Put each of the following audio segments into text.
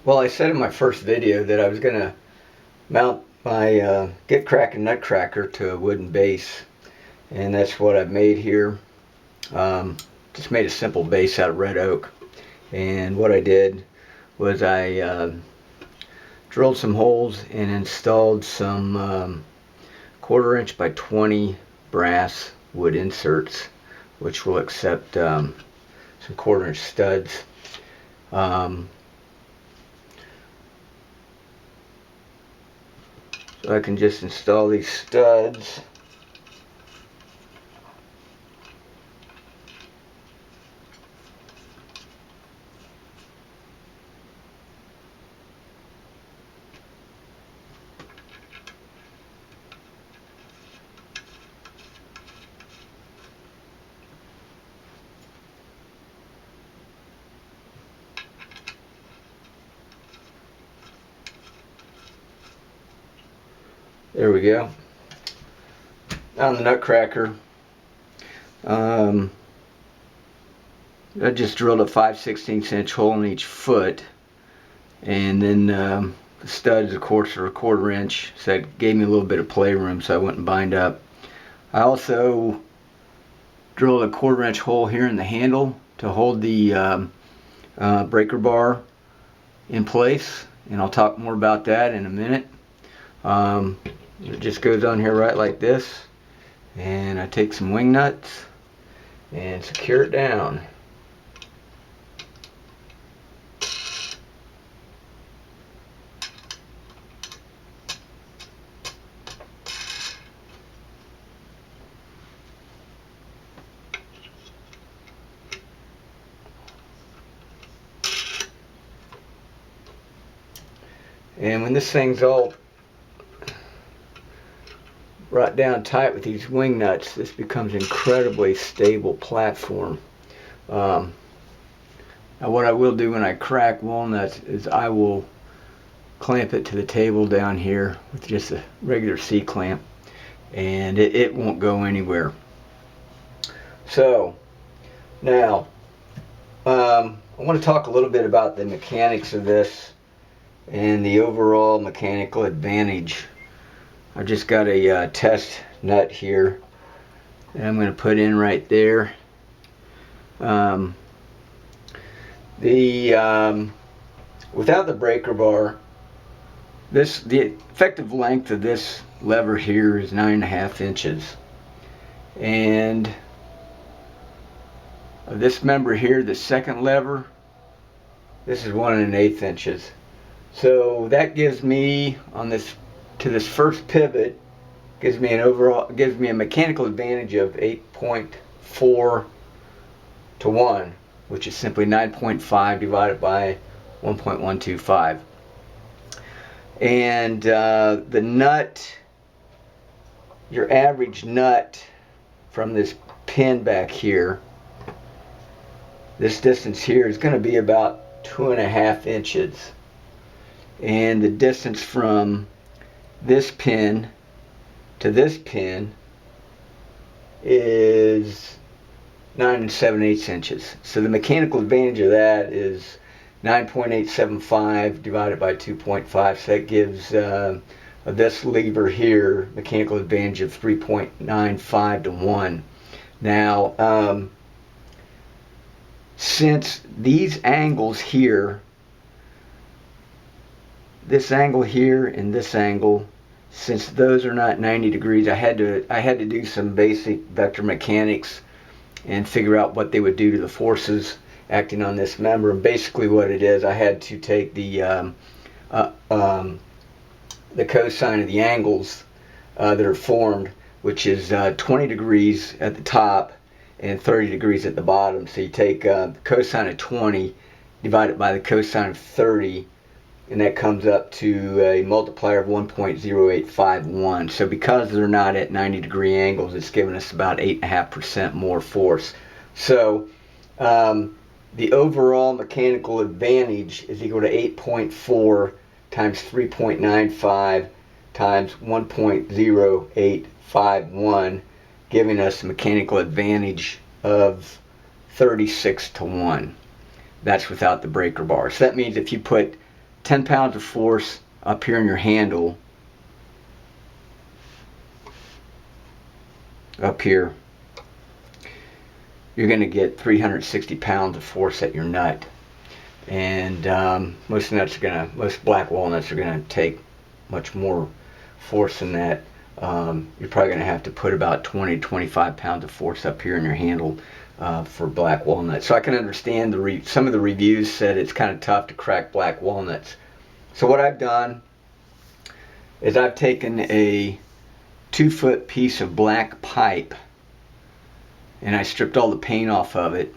Well, I said in my first video that I was going to mount my Get Crackin nutcracker to a wooden base, and that's what I've made here. Just made a simple base out of red oak, and what I did was I drilled some holes and installed some 1/4 inch by 20 brass wood inserts, which will accept some 1/4 inch studs. So I can just install these studs. There we go. On the nutcracker, I just drilled a 5/16 inch hole in each foot, and then the studs, of course, are a 1/4 inch, so that gave me a little bit of playroom so I wouldn't bind up. I also drilled a 1/4 inch hole here in the handle to hold the breaker bar in place, and I'll talk more about that in a minute. It just goes on here right like this, and I take some wing nuts and secure it down. And when this thing's all brought down tight with these wing nuts, this becomes an incredibly stable platform. Now what I will do when I crack walnuts is I will clamp it to the table down here with just a regular C-clamp, and it won't go anywhere. So now I want to talk a little bit about the mechanics of this and the overall mechanical advantage. I've just got a test nut here that I'm going to put in right there. Without the breaker bar, the effective length of this lever here is 9.5 inches, and this member here, the second lever, this is 1 1/8 inches. So that gives me on this, to this first pivot, gives me a mechanical advantage of 8.4 to 1, which is simply 9.5 divided by 1.125. And the nut, your average nut from this pin back here, this distance here is going to be about 2.5 inches. And the distance from this pin to this pin is 9 7/8 inches. So the mechanical advantage of that is 9.875 divided by 2.5. So that gives this lever here mechanical advantage of 3.95 to 1. Now, since these angles here, this angle here and this angle, since those are not 90 degrees, I had to do some basic vector mechanics and figure out what they would do to the forces acting on this member. And basically what it is, I had to take the cosine of the angles that are formed, which is 20 degrees at the top and 30 degrees at the bottom. So you take the cosine of 20, divide it by the cosine of 30, and that comes up to a multiplier of 1.0851. So because they're not at 90 degree angles, it's giving us about 8.5% more force. So the overall mechanical advantage is equal to 8.4 times 3.95 times 1.0851, giving us a mechanical advantage of 36 to 1. That's without the breaker bar. So that means if you put 10 pounds of force up here in your handle, up here, you're going to get 360 pounds of force at your nut. And most black walnuts are going to take much more force than that. You're probably going to have to put about 20 to 25 pounds of force up here in your handle for black walnuts. So I can understand some of the reviews said it's kind of tough to crack black walnuts. So what I've done is I've taken a 2-foot piece of black pipe and I stripped all the paint off of it.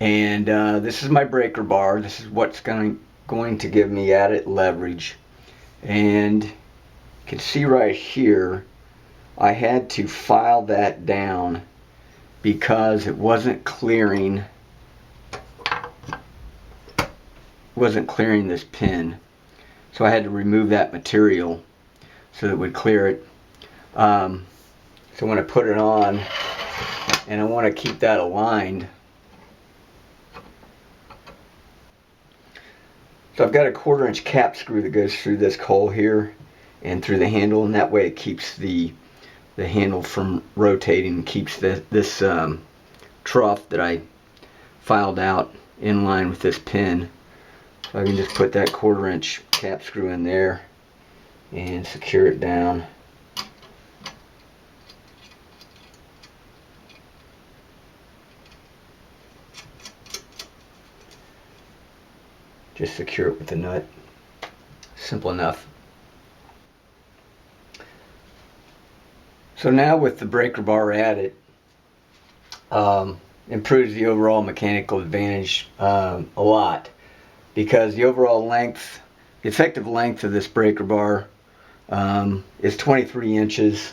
And this is my breaker bar. This is what's going to give me added leverage. And you can see right here, I had to file that down because it wasn't clearing this pin. So I had to remove that material so that it would clear it. So when I put it on, and I want to keep that aligned, so I've got a 1/4-inch cap screw that goes through this hole here and through the handle, and that way it keeps the handle from rotating and keeps this trough that I filed out in line with this pin. So I can just put that 1/4-inch cap screw in there and secure it down. Just secure it with the nut. Simple enough. So now with the breaker bar added, improves the overall mechanical advantage a lot, because the overall length, the effective length of this breaker bar is 23 inches.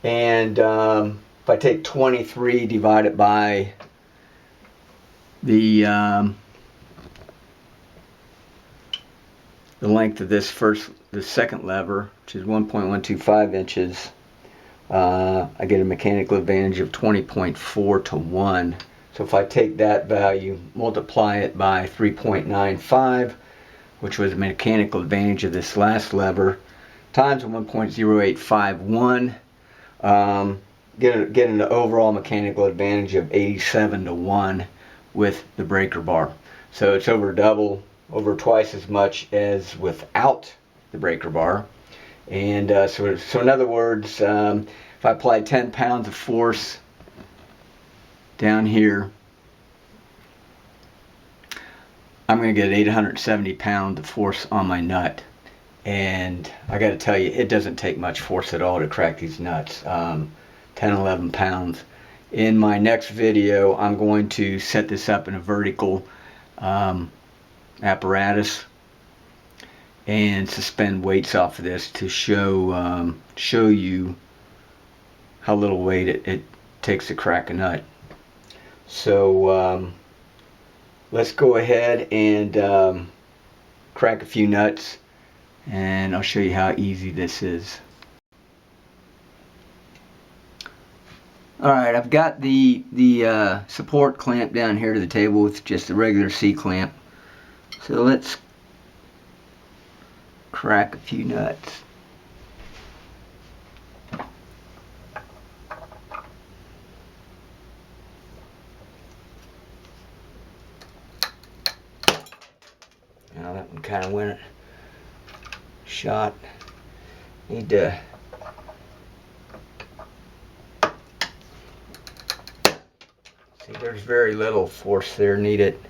And if I take 23 divided by the length of the second lever, which is 1.125 inches, I get a mechanical advantage of 20.4 to 1. So if I take that value, multiply it by 3.95, which was a mechanical advantage of this last lever, times 1.0851, get an overall mechanical advantage of 87 to 1 with the breaker bar. So it's over twice as much as without the breaker bar. And so in other words, if I apply 10 pounds of force down here, I'm going to get 870 pounds of force on my nut. And I got to tell you, it doesn't take much force at all to crack these nuts. 10-11 pounds. In my next video, I'm going to set this up in a vertical apparatus and suspend weights off of this to show you how little weight it takes to crack a nut. So let's go ahead and crack a few nuts, and I'll show you how easy this is. Alright, I've got the support clamp down here to the table with just a regular C-clamp. So let's crack a few nuts. Now that one kind of went shot. Need to see, there's very little force there needed.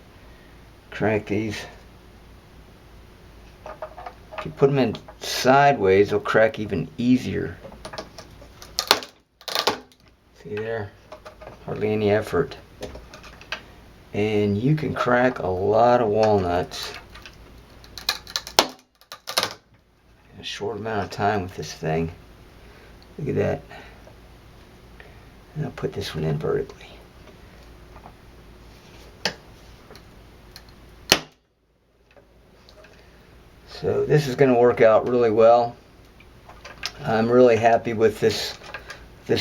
Crank these. If you put them in sideways, they'll crack even easier. See there? Hardly any effort. And you can crack a lot of walnuts in a short amount of time with this thing. Look at that. And I'll put this one in vertically. So this is going to work out really well. I'm really happy with this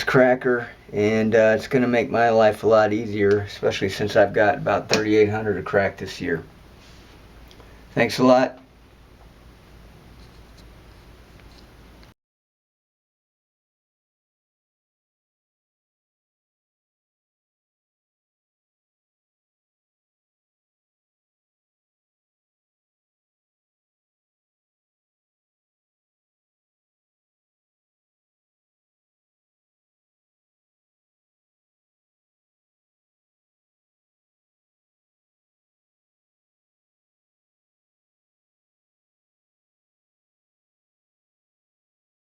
cracker, and it's going to make my life a lot easier, especially since I've got about 3,800 to crack this year. Thanks a lot.